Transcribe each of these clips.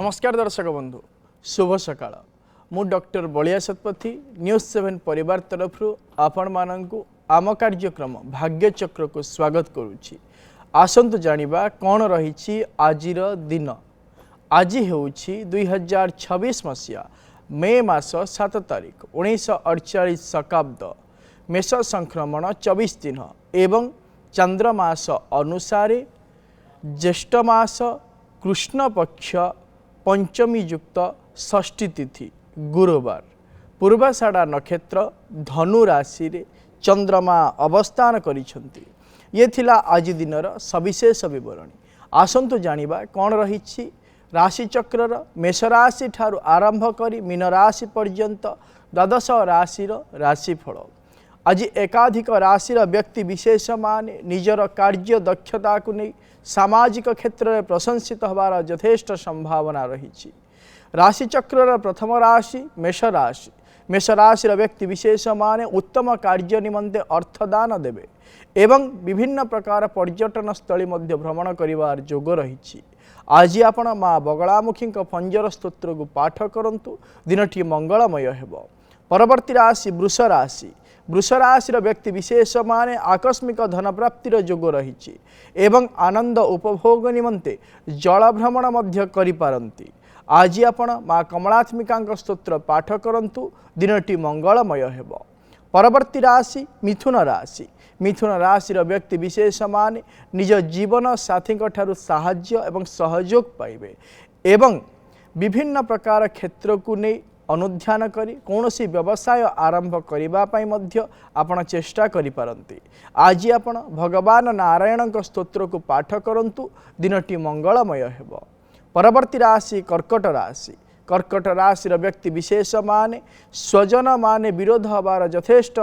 नमस्कार दर्शक बंधु शुभ सकाळ मु डॉक्टर बलिया शतपथी न्यूज 7 परिवार तरफ आपण माननकु आम कार्यक्रम भाग्यचक्र को स्वागत करुछि। आसंतु जानिबा कौन रही आजिर दिन। आज हेउछि 2026 मसीहा मे मास 7 तारिख 1948 शकाब्द मेष संक्रमण 24 दिन एवं चंद्रमास अनुसार ज्येष्ठ मास कृष्ण पक्ष पंचमी युक्त षष्ठी तिथि गुरुवार पूर्वाषाढ़ा नक्षत्र धनु राशि रे चंद्रमा अवस्थान करिसेंती। ये थिला आज दिनर सविशेष विवरणी। आसंतु जानिबा कौन रही राशि चक्रर मेष राशि ठारू आरंभ करी मीन राशि पर्यंत द्वादश राशिर राशिफल। आज एकाधिक राशिर व्यक्ति विशेष माने निजर कार्य दक्षता को नहीं सामाजिक क्षेत्र में प्रशंसित होवार यथेष्ट संभावना रही। राशिचक्र प्रथम राशि मेष राशि। मेष राशिर व्यक्ति विशेष माने उत्तम कार्य निमंते अर्थदान देवे एवं विभिन्न प्रकार पर्यटन स्थली मध्य भ्रमण करिवार जोग रही। आज आपण माँ बगलामुखी पंजर स्तोत्र को पाठ करंतु दिनटी मंगलमय हेबो। परवर्ती राशि वृष राशि। वृष राशि व्यक्ति विशेष माने आकस्मिक धन प्राप्तिर जोग रही एवं आनंद उपभोग निमंते जल भ्रमण मध्य करि पारंती। आज आपण माँ कमलात्मिका स्तोत्र पाठ करंतु दिनटी मंगलमय हेबो। परवर्ती राशि मिथुन राशि। मिथुन राशि व्यक्ति विशेष माने निज जीवन साथी ठारू साहाय्य एवं सहयोग पाइबे एवं विभिन्न प्रकार क्षेत्र को नहीं अनुध्यान करी कौनसी व्यवसाय आरंभ करने मध्य आपण चेष्टा करि पारंती। आज आपण भगवान नारायण स्तोत्र को पाठ करंतु दिनटी मंगलमय हेबो। परवर्ती राशि कर्कट राशि। कर्कट राशि व्यक्ति विशेष माने स्वजन माने विरोध हबार यथेष्ट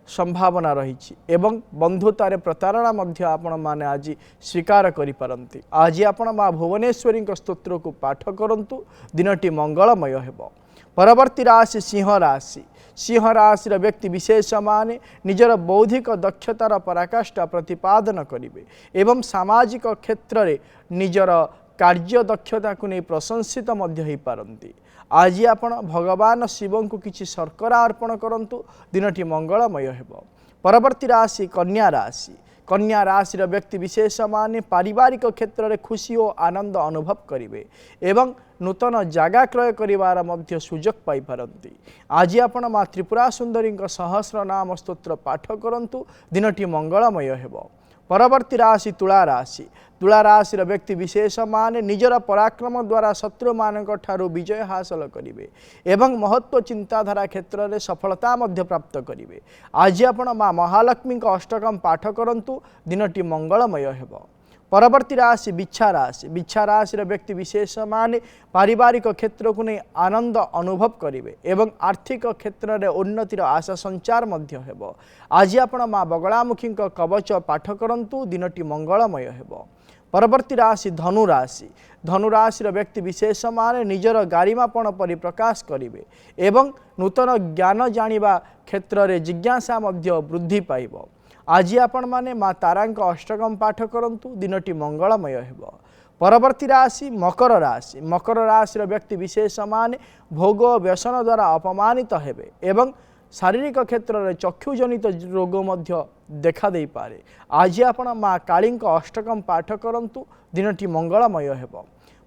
संभावना रही एवं बंधुतारे प्रतारणा मध्य आपण माने आज स्वीकार करि पारंती। आज आपण माँ भुवनेश्वरी स्तोत्र को पाठ करंतु दिनटी मंगलमय हेबो। परवर्ती राशि सिंह राशि। सिंह राशि व्यक्ति विशेष माने निजर बौद्धिक दक्षतार पराकाष्ठा प्रतिपादन करिवे एवं सामाजिक क्षेत्र में निजर कार्य दक्षता को नहीं प्रशंसित मध्य हो पारंती। आज आपण भगवान शिव को किछि शर्करा अर्पण करंतु दिनटी मंगलमय हेबो। परवर्ती राशि कन्या राशि। कन्या राशि व्यक्ति विशेष माने पारिवारिक क्षेत्र में खुशी और आनंद अनुभव करिवे एवं नूतन जगह क्रय करिवार मध्य सुजोग पाई पारंती। आज आपण माँ त्रिपुरा सुंदरी सहस्र नाम स्तोत्र पाठ करंतु दिनटी मंगलमय हेबो। परवर्ती राशि तुला राशि। तुला राशि व्यक्ति विशेष माने निजर पराक्रम द्वारा शत्रु मानक ठारू विजय हासिल करिवे एवं महत्व चिंताधारा क्षेत्र में सफलता मध्य प्राप्त करिवे। आज आपण माँ महालक्ष्मी अष्टकम पाठ करंतु दिनटी मंगलमय हेबो। परवर्ती राशि बिच्छा राशि। बिच्छा राशि व्यक्ति विशेष माने पारिवारिक क्षेत्र को नहीं आनंद अनुभव करिवे एवं आर्थिक क्षेत्र में उन्नतिर आशा संचार मध्य हेबो। आज आपण माँ बगलामुखी कवच पाठ करंतु दिनटी मंगलमय हेबो। परवर्ती राशि धनु राशि। धनु राशि व्यक्ति विशेष माने निजर गारिमापण परिप्रकाश करिवे एवं नूतन ज्ञान जानिबा क्षेत्र में जिज्ञासा मध्य वृद्धि पाइबो। आज आपण माने माँ तारांक अष्टकम पाठ करंतु दिनटी मंगलमय हेबो। परवर्ती राशि मकर राशि। मकर राशि व्यक्ति विशेष माने भोग व्यसन द्वारा अपमानित हेबे एवं शारीरिक क्षेत्र में चक्षुजनित रोग मध्य देखा दे पारे। आज आपण माँ कालींक अष्टकम पाठ करंतु दिनटी मंगलमय हेबो।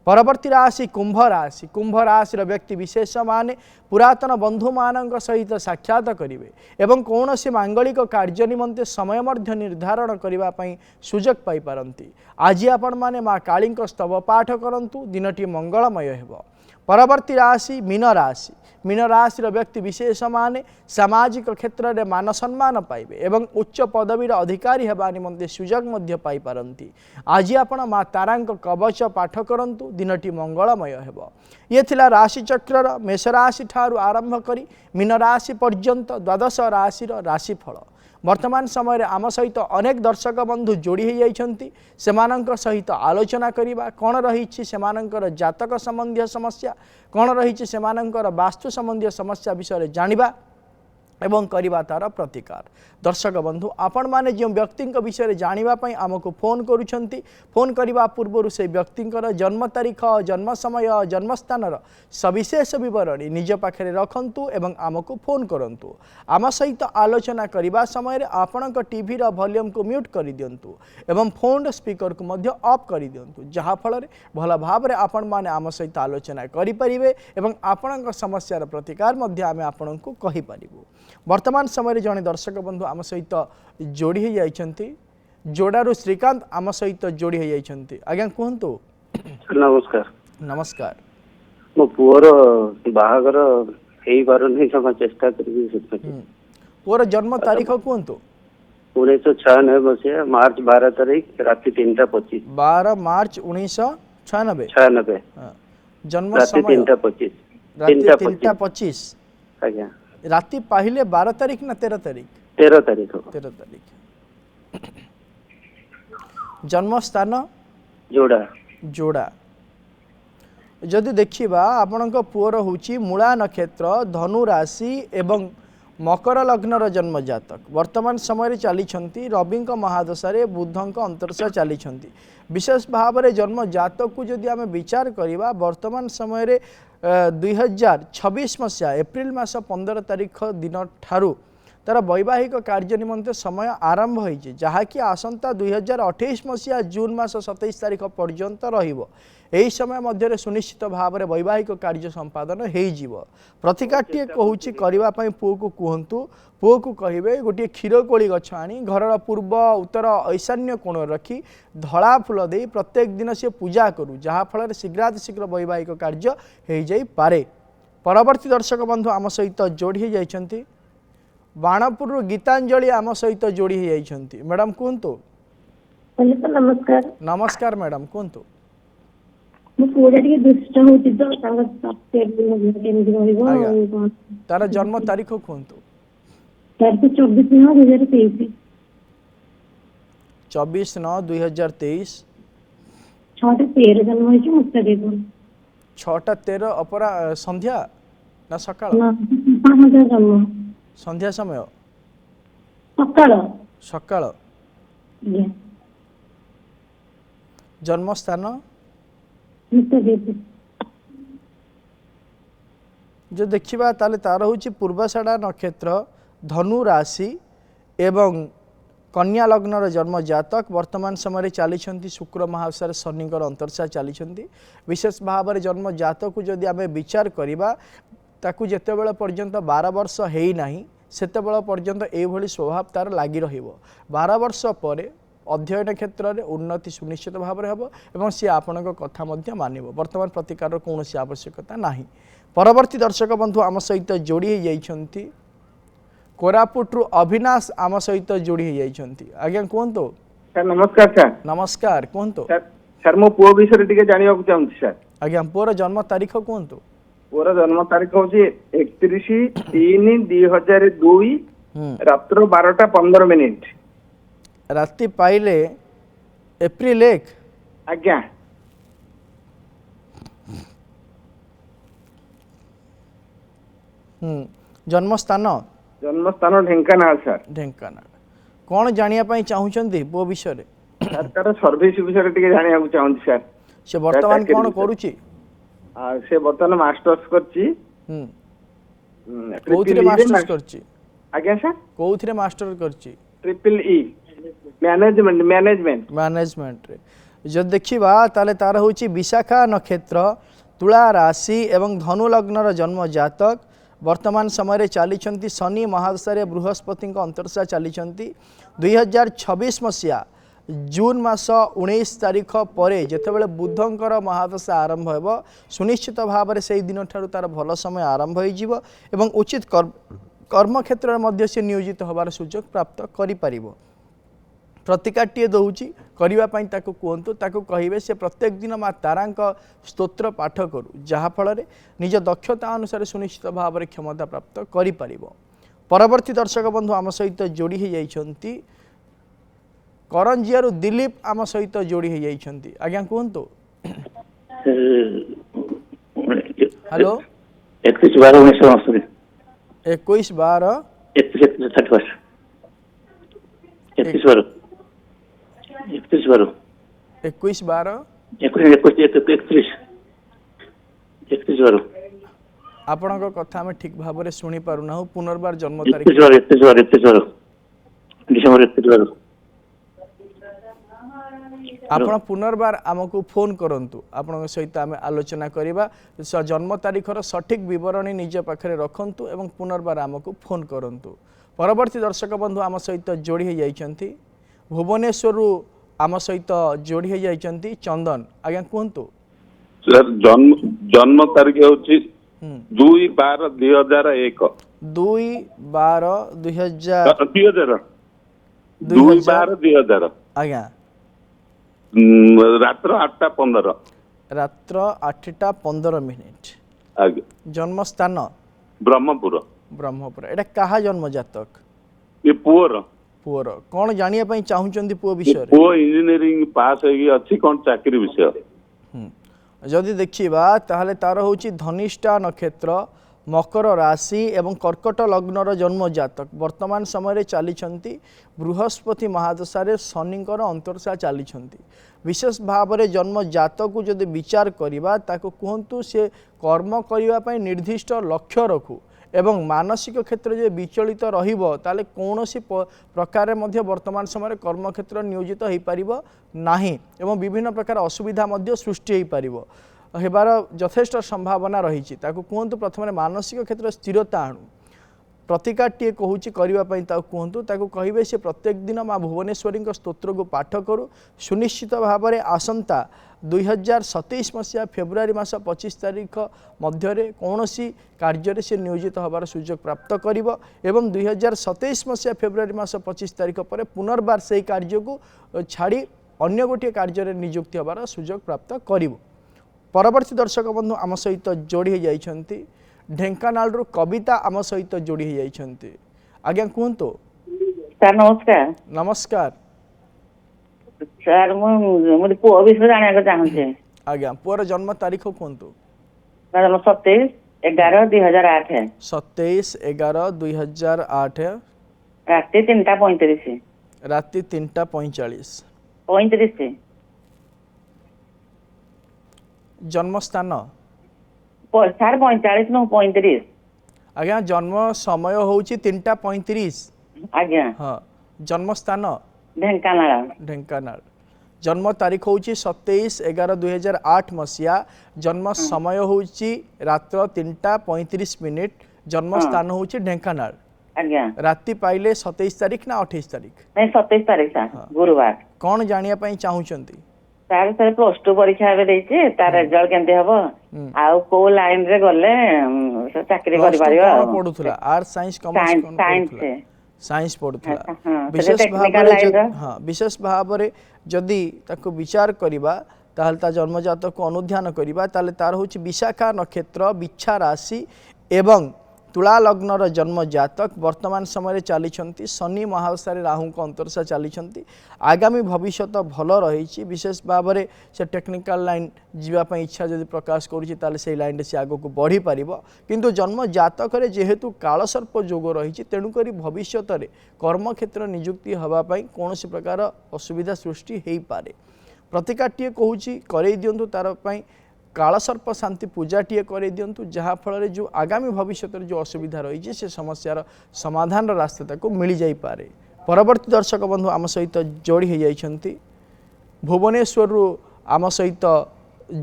परवर्ती राशि कुंभ राशि। कुंभ राशि व्यक्ति विशेष माने पुरातन बंधु मानक सहित साक्षात करिवे एवं कौनसी मांगलिक कार्य निमंते समय मध्य निर्धारण करने सुजोग पाई पारंती। आज आपण माने माँ कालींक स्तव पाठ करंतु दिनटी मंगलमय हेबो। परवर्ती राशि मीन राशि। मीन राशि व्यक्ति विशेष माने सामाजिक क्षेत्र में मान सम्मान पाइबे एवं उच्च पदवीर अधिकारी हेबा निमंते सुजोग मध्य पाई पारंती। आज आपण माँ तारांक कवच पाठ करंतु दिनटी मंगलमय हेबो। ये थिला राशि चक्रर मेष राशि ठारू आरंभ करी मीन राशि पर्यंत द्वादश राशिर राशिफल। वर्तमान समय आम सहित अनेक दर्शक बंधु जोड़ी हो जाइछंती। सेमानंक सहित आलोचना करिबा कौन रही सेमानंकर जातक संबंधी समस्या कौन रही सेमानंकर वास्तु संबंधी समस्या विषय जानिबा एवं करवा तार प्रतिकार। दर्शक बंधु आपण माने जो व्यक्ति विषय जानापी आमको फोन करुँच फोन करने पूर्व से व्यक्ति जन्म तारीख जन्म समय जन्मस्थान सविशेष बरणी निज पाखे रखंतु एवं आमको फोन करंतु। आम सहित आलोचना करने समय आपण टीवी वॉल्यूम को म्यूट कर दिंतु एवं फोन स्पीकर को मध्य ऑफ कर दिंतु जहाँफल भल भाव में आपण माने आम सहित आलोचना करें एवं आपण समस्यार प्रतिकार मध्य आम आपण को कहीपरू। वर्तमान समय जड़े दर्शक बंधु आम सहित जोड़ी हो जाइछंती जोड़ारू श्रीकांत आम सहित जोड़ी हो जाइछंती। आज्ञा कहतु। नमस्कार। नमस्कार। मो पुअर बाहागर हेई पारुनी सम चेष्टा करी पुअर जन्म तारीख कहतु। 1996 मसीहा मार्च 12 तारीख राति 3:25। 12 मार्च 1996। 96 जन्म राति समय 3:25। राति 3:25। आज्ञा राति पहिले 12 तारीख ना 13 तारीख? 13 तारीख। 13 तारीख। जन्म स्थान जोड़ा। जोड़ा। जदि देखिबा आपणक पुअर होची मूला नक्षत्र धनु राशि एवं मकर लग्नर जन्म जातक वर्तमान समय चली रवि महादशा बुधक अंतरशा चली विशेष भाव में जन्म जातक को जदि आम विचार करवा वर्तमान समय 2026 मसीहा एप्रिल मास 15 तारीख दिन ठारू तार वैवाहिक कार्य निमंते समय आरंभ होइछि जहाँकि आसंता 2028 मसीहा जून मास 27 तारीख पर्यंत रहिबो। एही समय मध्य सुनिश्चित भाव में वैवाहिक कार्य संपादन हो प्रतिकाटे कहूँ करने पुओ को कहतु पुओ को कहे गोटे क्षीर कोली गछ आनी घर पूर्व उत्तर ईशान्य कोण रखी धला फूल दे प्रत्येक दिन से पूजा करूँ जहाँफल शीघ्रातिशीघ्र वैवाहिक कार्य हो जाई पारे। परवर्ती दर्शक बंधु आम सहित जोड़ी जाइछंती बाणपुर गीतांजलि आम सहित जोड़ी जाइछंती। मैडम कहतु। नमस्कार। नमस्कार मैडम कहतु। तार जन्म तारीख कहतु। 24/9/2023। 6:13 अपरा संध्या ना सकाळ? संध्या समय सकाळ। जन्म स्थान जो देखिबा ताले तार होची पूर्वाषाढ़ा नक्षत्र धनु राशि एवं कन्या लग्नर जन्म जातक वर्तमान समय चली शुक्र महादशा शनिकर अंतरशा चली विशेष भाव में जन्म जातक को जदि आम विचार करवा ताकू जितेबाला पर्यंत 12 वर्ष होना सेतेबाला पर्यंत एभली स्वभाव तार लगी रहिबो। 12 वर्ष पर अध्ययन क्षेत्र में उन्नति सुनिश्चित भाव में हम एवं सी आपण कथा मानव वर्तमान प्रतिकार कौन आवश्यकता नहीं। परवर्ती दर्शक बंधु आम सहित जोड़ी जाइछंती कोरापुटरू अविनाश आम सहित जोड़ी जाइछंती। आज्ञा कहतु। सर नमस्कार। सर नमस्कार कहतु। सर मो पुओ विषय टिके जानिबा को चाहूँ सर। आज्ञा पुओर जन्म तारीख कहतु। पुओर जन्म तारीख होची 31/3/2002 रात्र 12:15। राति पाइले एप्रिल 1। आज्ञा जन्म स्थान ढेंकानाल सर। ढेंकानाल। कौन जानिया पई चाहुचंदी पो विषय रे? सर तार सर्विस विषय टिके जानिया को चाहूँ सर। से वर्तमान कौन करूची? से वर्तमान मास्टर्स करची। कोउथिरे मास्टर्स करची? आज्ञा सर कोउथिरे मास्टर करची? ट्रिपल ई मैनेजमेंट रे जब देखिबा ताले तार होची विशाखा नक्षत्र तुला राशि एवं धनु लग्नर जन्म जातक वर्तमान समय चली शनि महादशा बृहस्पति अंतरशा चली 2026 मसीहा जून मास 19 तारीख पर जितेबाला बुधंकर महादशा आरंभ हो सुनिश्चित भाव में से दिन ठार तार भल समय आरंभ हो उचित कर्म क्षेत्र में से नियोजित होबार सुजोग प्राप्त करि प्रतिकाटे दौची करने कहतु कहे से प्रत्येक दिन माँ तारा स्तोत्र पाठ करू जहाँफल निज दक्षता अनुसार सुनिश्चित भाव में क्षमता प्राप्त करि परिबो। परवर्ती दर्शक बंधु आम सहित जोड़ी जाइछंती करंजियारू दिलीप आम सहित जोड़ी जाइछंती। आज्ञा कहतु। हेलो 21/12/1969। 21/12 31 31 12 31 12 21 12 31 12 ଆପଣଙ୍କ କଥା ଆମେ ଠିକ୍ ଭାବରେ ଶୁଣି ପାରୁନାହୁଁ ପୁନର୍ବାର ଜନ୍ମ ତାରିଖ 31 12 ଡିସେମ୍ବର 31 12 ଆପଣ ପୁନର୍ବାର ଆମକୁ ଫୋନ୍ କରନ୍ତୁ ଆପଣଙ୍କ ସହିତ ଆମେ ଆଲୋଚନା କରିବା ଜନ୍ମ ତାରିଖର ସଠିକ୍ ବିବରଣୀ ନିଜ ପାଖରେ ରଖନ୍ତୁ ଏବଂ ପୁନର୍ବାର ଆମକୁ ଫୋନ୍ କରନ୍ତୁ ପରବର୍ତ୍ତୀ ଦର୍ଶକ ବନ୍ଧୁ ଆମ ସହିତ ଯୋଡ଼ି ହୋଇଯାଇଛନ୍ତି ଭୁବନେଶ୍ୱରରୁ ଆମ ସହିତ ଯୋଡ଼ି ହୋଇଯାଇଛନ୍ତି ଚନ୍ଦନ ଆଜ୍ଞା କୁହନ୍ତୁ सर जन्म तारीख होची 2/12/2001 2/12/2000 2/12/2000 ଆଜ୍ଞା रात्र 8:15 ରାତ୍ର 8:15 आगे जन्म स्थान ब्रह्मपुर ब्रह्मपुर एटा कहा जन्म जातक ये पुअर पुअर कौन जानिया पई चाहुचंदी पुअ विषय रे पुअ इंजीनियरिंग पास होगी अच्छी कौन चाकरी विषय जदि देखिबा ताहले तार होची धनिष्ठा नक्षत्र मकर राशि एवं कर्कट लग्नर जन्म जातक वर्तमान समय रे चालीछंती बृहस्पति महादशा शनिकर अंतरसा चालीछंती विशेष भाव में जन्म जातक को जदि विचार करिबा ताको कहंतु से कर्म करिबा पई निर्दिष्ट लक्ष्य रखू एवं मानसिक क्षेत्र जो विचलित रहिबो ताले कोनोसी प्रकार मध्य वर्तमान समय कर्म क्षेत्र नियोजित हो पारिबो नाही एवं विभिन्न प्रकार असुविधा मध्य सृष्टि हो पारिबो हेबार यथेष्ट संभावना रही कहतु प्रथम मानसिक क्षेत्र स्थिरता आणु प्रतिकाटे कहूँ करने कहतु कहे से प्रत्येक दिन माँ भुवनेश्वरी स्तोत्र को पाठ करू सुनिश्चित भाव में आसंता 2027 मसीहा फेब्रुआरी मास 25 तारीख मध्य कौन कार्य से नियोजित होबार सुजोग प्राप्त करिब एवं 2027 मसीहा फेब्रुआरी मास 25 तारीख पर पुनर्बार से कार्य को छाड़ी अन्य गोटे कार्य नियुक्ति होबार सुजोग प्राप्त करिब परवर्ती दर्शक बंधु आम सहित जोड़ी जाइछंती ढेंकानाल कविता आम सहित जोड़ी जाइछंती आज्ञा कहतु सर नमस्कार नमस्कार सर मुझे पुओ विषय जाना चाहूँ आज्ञा पुअर जन्म तारीख कहतु 27/11/2008 27/11/2008 राति 3:35 राति 3:45 35 जन्म स्थान सर 45 नु 35 आज्ञा जन्म समय होची 3:35 आज्ञा हाँ जन्म स्थान ढेंकानाल ढेंकानाल जन्म तारीख होची 27/11/2008 मसीहा जन्म समय होची रात्र 3:35 जन्म स्थान होची ढेंकानाल आज्ञा राति पाइले 27 तारीख ना 28 तारीख नहीं 27 तारीख सर गुरुवार कौन जानिया पई चाहुचंती सर सर +2 परीक्षा एबे देछि तार रिजल्ट केनते हबो आ को लाइन रे गले चाकरी करि पारियो कौन पढुथला आर्ट्स साइंस कॉमर्स कौन पढुथला साइंस पढुथला विशेष भाव में जदि ताको विचार करिबा ताहले ता जन्मजातक को अनुध्यान करिबा ताहले तार होछि विशाखा नक्षत्र बिच्छा राशि एवं तुला लग्नर जन्म जातक वर्तमान समय चालीछंती शनि महादशा राहु को अंतरसा चालीछंती आगामी भविष्य भल रही विशेष भाव में से टेक्निकल लाइन जीवाई इच्छा जदि प्रकाश करुच्ची ताले से लाइन से आग को बढ़ी पार किंतु जन्म जातक जेहेतु कालसर्प जोग रही तेणुक भविष्य कर्म क्षेत्र नियुक्ति होगापाई कौन प्रकार असुविधा सृष्टि हो पारे प्रतिकाटे कहूँ करई दिंतु तार कालसर्प शांति पूजाटीए कर दिंतु जहाँफल जो आगामी भविष्य जो असुविधा रही से समस्यार समाधान रास्ता को मिल जापे परवर्ती दर्शक बंधु आम सहित जोड़ी जाइछंती भुवनेश्वर आम सहित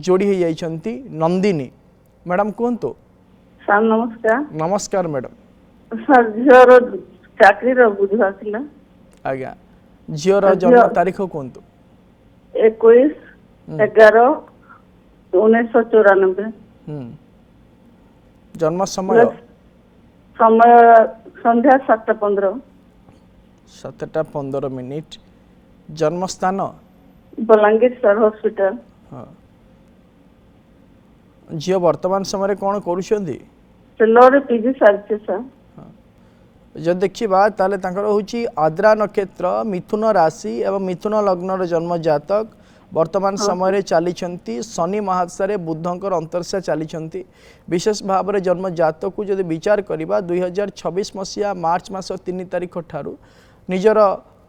जोड़ी जाइछंती नंदिनी मैडम कहतु सर नमस्कार नमस्कार मैडम सर झीर चाकरी बुझा आज्ञा झीर जन्म तारीख कहतु 21/11/1994 जन्म समय समय संध्या 7:15 7:15 जन्म स्थान बलांगीर सर हॉस्पिटल हाँ झील वर्तमान समय कौन करुछंदी लॉरे पीजी सारछे सर जब देखा ताले हूँ आद्रा नक्षत्र मिथुन राशि एवं मिथुन लग्नर जन्म जातक वर्तमान समय चली शनि महादशा बुधंकर अंतर्शा चली विशेष भाव में जन्म जातक को जब विचार करवा 2026 मसीहा मार्च मास 3 तारिख ठारू निजर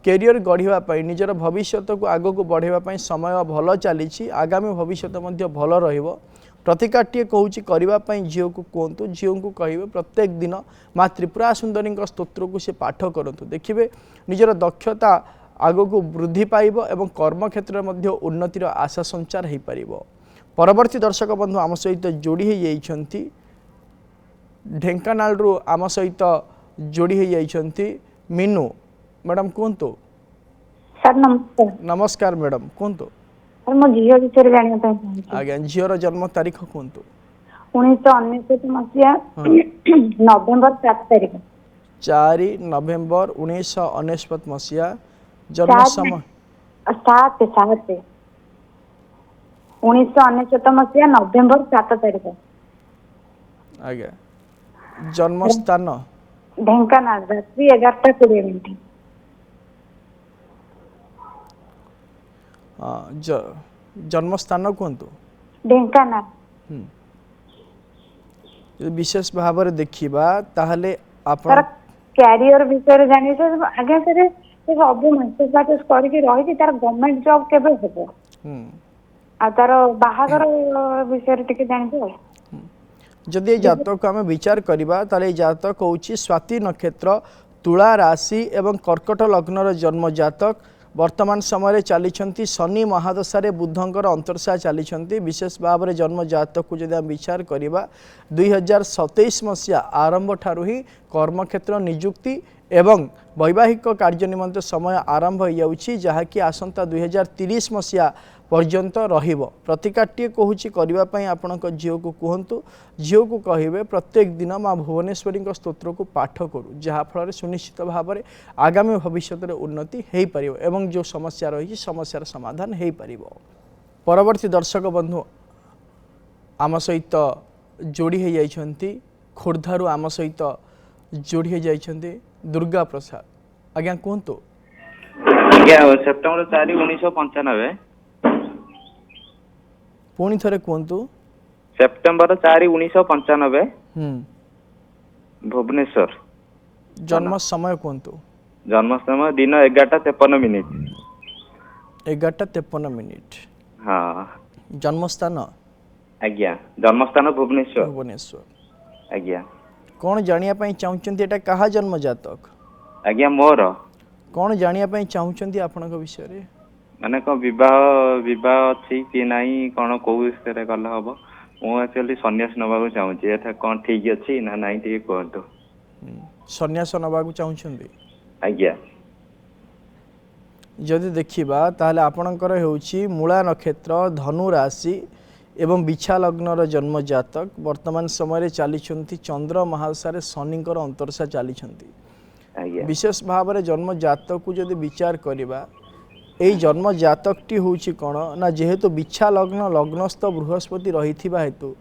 कैरियर गढ़ापी निजर भविष्य को आग को बढ़ावाई समय भल चली आगामी भविष्य भल रहिबो प्रतिकाटे कहूँ करने झील को कहतु झील को कहे प्रत्येक दिन माँ त्रिपुरा सुंदरी स्तोत्र को सी पाठ करूँ देखिए निजर दक्षता आग को वृद्धि पाइब एवं कर्म क्षेत्र में उन्नतिर आशा संचार हो पार। परवर्ती दर्शक बंधु आम सहित जोड़ी होती ढेंकानाल रु आम सहित जोड़ी होती मीनू मैडम कहतु। सर नमस्कार। नमस्कार मैडम कहतु। सर मो झील विषय जाना आज्ञा झीर जन्म तारीख कहतु। 1999 मसीहा नवेम्बर 7 तारिख 4 नवेम्बर 1999 मसीहा जन्म समय 7 1999 मसीहा नवेम्बर 7 तारिख आज्ञा जन्म स्थान ढेंकानाल रात्रि 11:20 जन्म स्थान कहतु ढेंकानाल। विशेष भाव में देखा ताहले सर कैरियर विषय जानी सर आगे सर सब मैसेज फैसेज करके रही तार गवर्नमेंट जॉब केबे हेबो आ तार बाहागर विषय टिके जानी जदि जातक आम विचार करवा ताले जातक हूँ स्वाति नक्षत्र तुला राशि एवं कर्कट लग्नर जन्म जातक वर्तमान समय चली शनि महादशा बुधंकर अंतर्शा चली विशेष भाव में जन्म जातक को जब विचार करवा 2027 मसीहा आरंभ ठारू ही कर्मक्षेत्र निजुक्ति एवं वैवाहिक कार्य निमंते समय आरंभ हो जहाँकि आसंता 2030 मसीहा पर्यंत रहिबो प्रतिकाटे कहूँ करने आपण झील को कहतु झील को कहे प्रत्येक दिन माँ भुवनेश्वरी स्तोत्र को पाठ करूँ जहाँफल सुनिश्चित भाव में आगामी भविष्य में उन्नति हो पार एवं जो समस्या रही समस्यार समाधान हो पार। परवर्ती दर्शक बंधु आम सहित जोड़ी हो जाती खोर्धारू आम सहित जोड़ी हो जाती दुर्गा प्रसाद आज्ञा कहतु। आज्ञा सेप्टेम्बर 4 1995 पुणी थरे कहतु। सेप्टेम्बर 4 1995 भुवनेश्वर। जन्म समय कहतु। जन्म समय दिन 11:53 11:53। हाँ। जन्म स्थान आज्ञा जन्म स्थान भुवनेश्वर। भुवनेश्वर आज्ञा कौन जानिया पई चाहुचंती एटा कहा जन्म जातक आज्ञा मोर कौन जानिया पई चाहुचंती आपनक विषय रे माने को विवाह विवाह अछि कि नाही कोन को विषय रे गल्ला हबो मो एक्चुअली सन्यास नबा को चाहूची एथा कोन ठीक अछि ना नाही ठीक कहतो सन्यास नबा को चाहुचंती आज्ञा जदि देखिबा ताहले आपनकर हेउची मूला नक्षत्र धनु राशि एवं बिछा लग्नर जन्म जातक वर्तमान समय चली चंद्र महादशा शनिकर अंतर्शा चली विशेष भाव में जन्म जातक को जदि विचार करवा यही जन्म जातकटी होची कौन ना जेहेतु बिछा लग्न लग्नस्थ बृहस्पति रही हेतु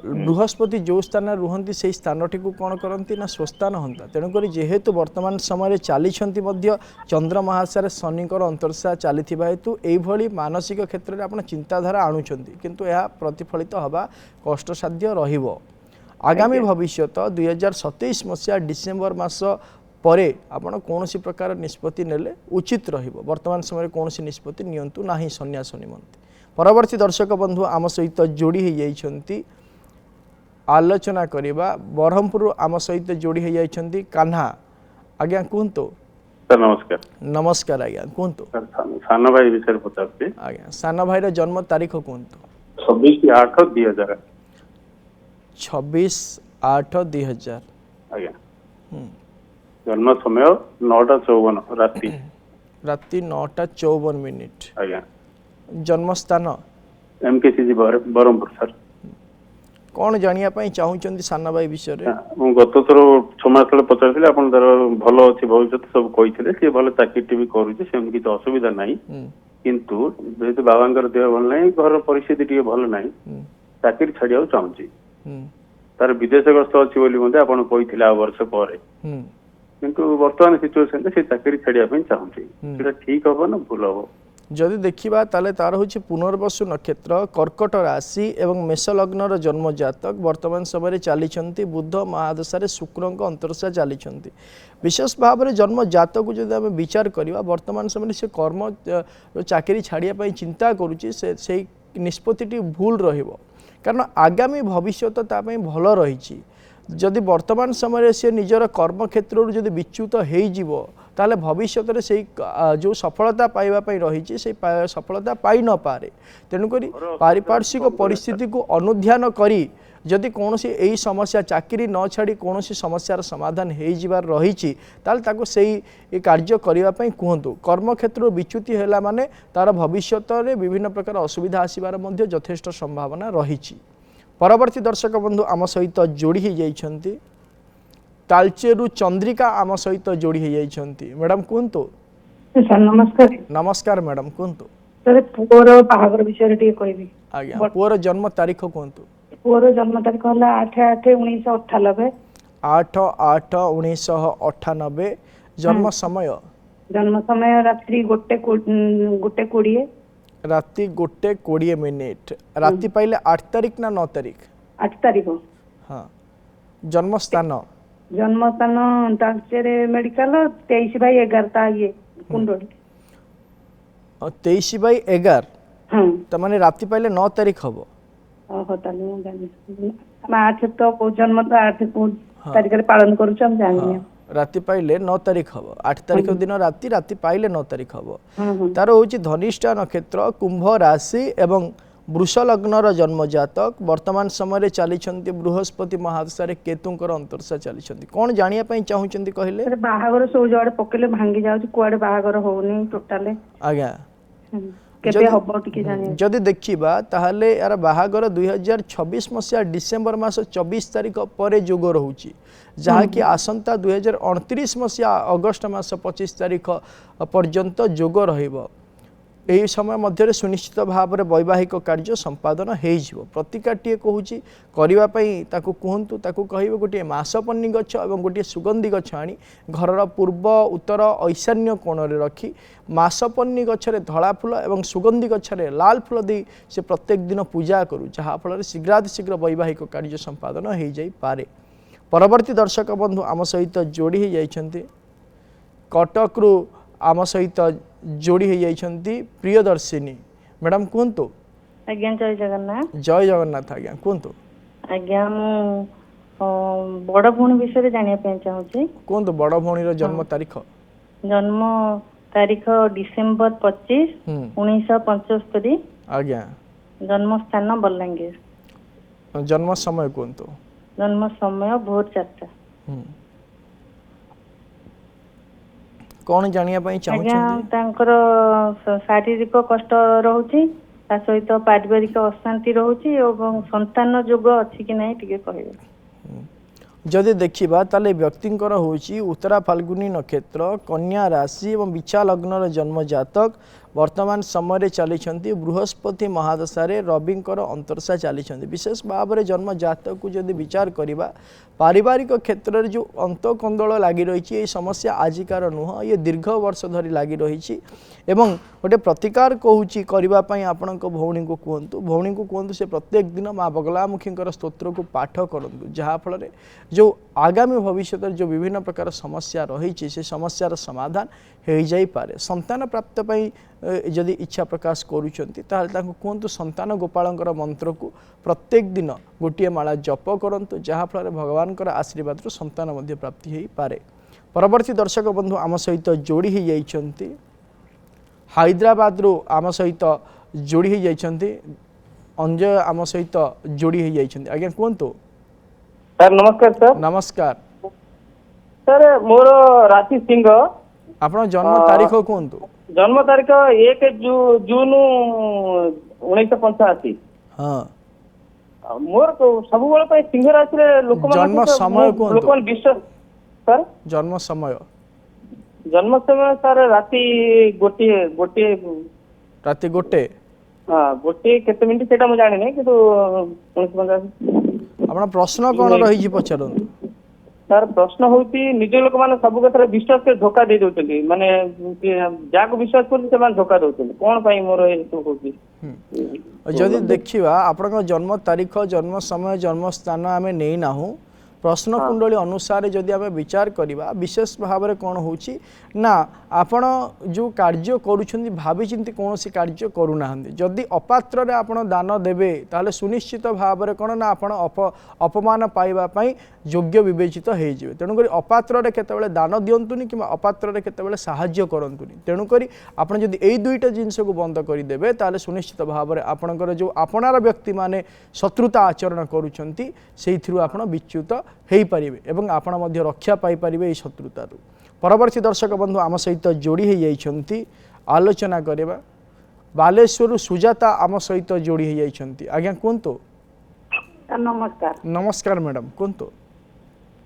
बृहस्पति जो स्थान रुहंती से स्थान टी कौन करती ना स्वस्थान हंता तेणुक जेहेतु वर्तमान समय चली चंद्र महादशा शनिकर अंतर्शा चली हेतु यही मानसिक क्षेत्र में आप चिंताधारा आणुंट किंतु यह प्रतिफलित हवा कष्टसाध्य रहिबो आगामी भविष्य 2027 मसीहा डिसेम्बर मास परे आपण कौन प्रकार निष्पत्ति नेले उचित रहिबो वर्तमान समय कौन निष्पत्ति नियंतु नाही सन्यास निमंते। परवर्ती दर्शक बंधु आम सहित जोड़ी हो जाती आलोचना करवा ब्रह्मपुर आम सहित जोड़ी हो जाती कान्हा आज्ञा कहतु। सर नमस्कार। नमस्कार आज्ञा कहतु। सान भाई विषय पचार आज्ञा सान भाई जन्म तारीख कहतु। 26/8/2000 26/8/2000 आज्ञा जन्म समय 9:54 राति 9:54 आज्ञा जन्म स्थान एमकेसीजी ब्रह्मपुर सर कौन जानिया पई चाहुचंदी साना भाई विषय रे मु गत थरो 6 मास तले पचारथिले आपण तार भलो अछि भविष्य सब कहिथिले से भलो चाकरी भी करूछि सेम किछ असुविधा नाही किंतु जेते बाबांकर देह भल नाही घर परिस्थिति टिके भल नाही चाकरी छडियाउ चाहुछि तार विदेश ग्रस्त अछि बोली मते आपण कहिथिले आ वर्ष परे किंतु वर्तमान सिचुएशन से चाकरी छडिया पई चाहुछि सेटा ठीक होबो ना भूल होबो जदि देखा ताले तार हूँ पुनर्वसु नक्षत्र कर्कट राशि एवं मेष लग्नर जन्म जातक वर्तमान समय चली बुध महादशा शुक्र अंतरशा चली विशेष भाव में जन्म जातक को जब आम विचार करवा वर्तमान समय से कर्म चाकरी छाड़िया चिंता करुच्ची से निष्पत्ति भूल रहिबो कारण आगामी भविष्य भल रही जदि वर्तमान समय से निजर कर्म क्षेत्र जदि विच्युत हो ताले भविष्य में से जो सफलता पाइबापी रही से सफलता पाई न पारे तेणुक पारिपार्श्विक परिस्थिति को अनुध्यान करी जदि कौन सी यही समस्या चाकरी न छाड़ी कौन सी समस्यार समाधान हो जीवार रही से कार्य करने कहतु कर्म क्षेत्र विच्युति है माने तार भविष्य में विभिन्न प्रकार असुविधा आसबार यथेष्ट संभावना रही। परवर्ती दर्शक बंधु आम सहित जोड़ी हो जाइछंती तालचेरु चंद्रिका आम सहित जोड़ी हो जाइछंती मैडम कहतु। सर नमस्कार। नमस्कार मैडम कहतु। सर पुअर बाहागर विषय टे कहबी आज्ञा पुअर जन्म तारीख कहतु। पुअर जन्म तारीख हला 8/8/1998 8/8/1998 जन्म समय रात्रि 1:20 राति 1:20 राति पाइले 8 तारीख ना 9 तारीख 8 तारीख हाँ जन्म स्थान तालचेर मेडिकल 23/11 ये कुंडोली 23/11 हाँ तमाने राति पाइले 9 तारीख हबो ओहो ताले मैं जानि 8 तो जन्म तो 8 तारीख रे पालन करूछ हम जानि राति पाइले 9 तारीख हम 8 तारीख दिन राति राति पाइले 9 तारीख हम तार हूँ धनिष्ठा नक्षत्र कुंभ राशि एवं वृष लग्नर जन्म जातक वर्तमान समय चली बृहस्पति महादशा केतुंकर अंतरशा चली कौन जानिया चाहूँगी कहले बाहागर सब जो पकेले भांगी जाउछ कुआडे बाहागर होउनी टोटल आज्ञा जदि देखा ताहले यार बाहागर 2026 मसीहा डिसेम्बर मास 24 तारीख पर जोग रोचे जहाँकि आसंता 2029 मसीहा अगस्ट मास 25 तारीख पर्यंत जोग रहिबो यही समय मध्य सुनिश्चित भाव में वैवाहिक कार्य संपादन हो प्रतिकाटे कहूँ करने कहतु कहे गोटे मासपन्नी गछ और गोटे सुगंधी गछ आनी घर पूर्व उत्तर ईशान्य कोण में रखी मासपन्नी गछरे धला फूल और सुगंधी गछरे लाल फूल दे से प्रत्येक दिन पूजा करूँ जहाँफल शीघ्रातिशीघ्र वैवाहिक कार्य संपादन हो जाई पारे। परवर्ती दर्शक बंधु आम सहित जोड़ी हो जाइछंती कटक आम सहित जोड़ी हो जाइछंती प्रियदर्शिनी मैडम कहतु। आज्ञा जय जगन्नाथ। जय जगन्नाथ आज्ञा कहतु। आज्ञा मु बड़ भौणी विषय जानिया पे चाहूची कहतु बड़ भौणी जन्म तारीख डिसेम्बर 25 1975 आज्ञा जन्म स्थान बलांगीर जन्म समय कहतु जन्म समय भोर 4टा कौन जानिया चाहूँ शारीरिक कष्ट रोचे सहित पारिवारिक अशांति रोचे और संतान जोग अच्छी कि नहीं टिके कहिबे जदि देखा ताले व्यक्तिंकर होची उत्तरा फाल्गुनी नक्षत्र कन्या राशि और बिछा लग्नर जन्म जातक वर्तमान समय चली बृहस्पति महादशा रविंकर अंतरशा चली विशेष भाव में जन्म जातक को जदि विचार करवा पारिवारिक क्षेत्र में जो अंतकंदल लगी रही है समस्या आजिकार नुह ये दीर्घ वर्ष धरी लगी रही एवं गोटे प्रतिकार कहूँ करने आपण भौणी को कहतु से प्रत्येक दिन माँ बगलामुखी स्तोत्र को पाठ करूँ जहाँफल जो आगामी भविष्य जो विभिन्न प्रकार समस्या रही से समस्यार समाधान हो जाइपे संतान प्राप्त जदि इच्छा प्रकाश करुँच कहतु संतान गोपाल मंत्र को प्रत्येक दिन गोटे माला जप करंतु जहाँफल भगवान आशीर्वाद संतान प्राप्ति हो पारे। परवर्ती दर्शक बंधु आम सहित जोड़ी हो जाइछंती हैदराबाद आम सहित जोड़ी हो जाइछंती अंजय आम सहित जोड़ी हो जाइछंती आज्ञा कहतु। सर नमस्कार। सर नमस्कार सर मोर राशि सिंह आपण जन्म तारीख कहतु। जन्म तारीख 1 जून 1985 हाँ मोर सब बेले सिंह राशि लोक जन्म समय लोक विश्वास सर जन्म समय सर राति गोटे राति गोटे हाँ गोटे केते मिनिट सेटा मु जानि नै किंतु 1985 आपण प्रश्न कोन रही जी पछरंतु ତାର ପ୍ରଶ୍ନ ହଉଛି ନିଜ ଲୋକମାନେ ସବୁ କଥାରେ ବିଶ୍ୱାସ କରି ଧୋକା ଦେଇ ଦଉଛନ୍ତି, ମାନେ ଯାହାକୁ ବିଶ୍ୱାସ କରୁଛନ୍ତି ସେମାନେ ଧୋକା ଦଉଛନ୍ତି। କଣ ପାଇଁ ମୋର ଏସବୁ ହଉଛି? ଯଦି ଦେଖିବା ଆପଣଙ୍କ ଜନ୍ମ ତାରିଖ, ଜନ୍ମ ସମୟ, ଜନ୍ମ ସ୍ଥାନ ଆମେ ନେଇ ନାହୁଁ, प्रश्न कुंडली अनुसार जदि आम विचार करवा विशेष भाव में कौन हो ना आपण जो कार्य करुँच भावी चिंती कौन सी कार्य करूना जदि अपात्र आपण दान देवे ताहले सुनिश्चित भाव में कौन ना आपण अपमान पाइबापी योग्य विवेचित हो तेणुक अपात्र केतबेले दान दिंतुनि कि अपात्र केतबेले साहाय्य करंतुनि तेणुक आपण जदि यही दुईटा जिनस को बंद करदेवे ताहले सुनिश्चित भाव में आपणकर जो आपणार व्यक्ति माने शत्रुता आचरण करुँच से आपण विच्युत हो पारे एवं आपण मध्य रक्षा पाई पारे शत्रुतारू। परवर्ती दर्शक बंधु आम सहित जोड़ी हो जाइछंती आलोचना करवा बालेश्वर सुजाता आम सहित जोड़ी हो जाइछंती। आज्ञा कहतु। नमस्कार। नमस्कार मैडम कहतु।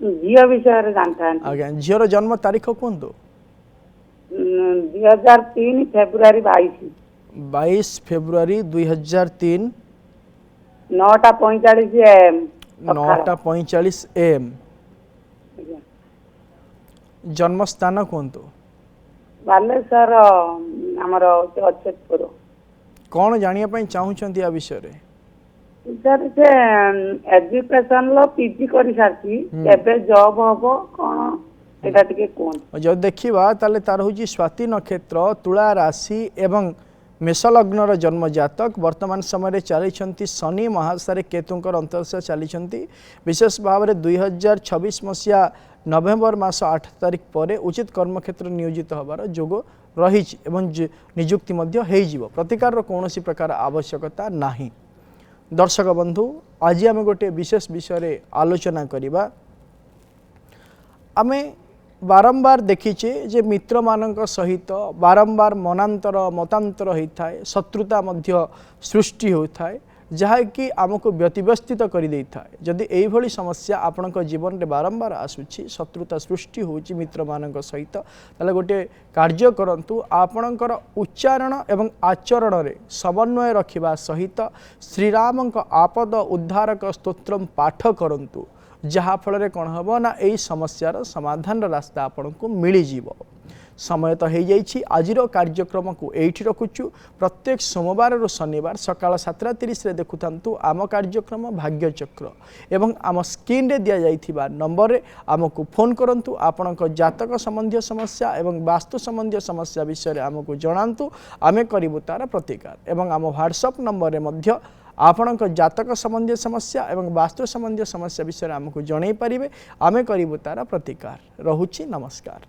झील विषय जानता आज्ञा झीर जन्म तारीख कहतु। 2003 फेब्रुआरी 22 फेब्रुआरी 2003 9:45 AM 9:45 AM। जन्म स्थान कहतु। बालेश्वर आमर अचेतपुर। कौन जानिया चाहूँगी आ विषय रे? सर से एजुकेशन लो पीजी कर सारती एबे जॉब हबो कोन एटा टिके कोन जो देखिबा ताले तार होजी स्वाति नक्षत्र तुला राशि एवं मेष लग्नर जन्म जातक वर्तमान समय चली शनि महासारे केतुंकर अंतरशा चली विशेष भाव में 2026 मसीहा नवेम्बर मास 8 तारिख पर उचित कर्मक्षेत्र नियोजित होबार जोग रही निजुक्ति प्रतिकार कौन प्रकार आवश्यकता नहीं। दर्शक बंधु आज आम गोटे विशेष विषय आलोचना करिबा। आमे बारंबार देखीचे जे मित्र मानक सहित बारंबार मनांतर मतांतर होता है शत्रुता मध्य सृष्टि होता है जहाँकि आमको व्यतिव्यस्थित कर देता है। जदि यही समस्या आपण जीवन में बारंबार आसूची शत्रुता सृष्टि होची मित्र मानक सहित ताले गोटे कार्य करंतु आपणकर उच्चारण एवं आचरण रे समन्वय रखिबा सहित श्रीराम आपद उद्धारक स्तोत्रम पाठ करंतु जहाँ फल कौन हम ना यही समस्यार समाधान रास्ता आपन को मिल जीव। समय तो हो जाइए आज कार्यक्रम को यही रखुचु। प्रत्येक सोमवार रु शनिवार सकाल 7:30 देखुंतु आम कार्यक्रम भाग्यचक्र एवं आम स्क्रीन रे दिया जाइथिबा नंबर रे आमको फोन करंतु आपण जातक संबंधी समस्या एवं वास्तु संबंधी समस्या विषय रे आमको जणांतु आमे करिबु तार प्रतिकार एवं आम व्हाट्सएप नंबर रे मध्य आपणक जातक संबंधी समस्या एवं वास्तु संबंधी समस्या विषय आमको जणै पारिबे आमे करिबु तार प्रतिकार। रहुछि नमस्कार।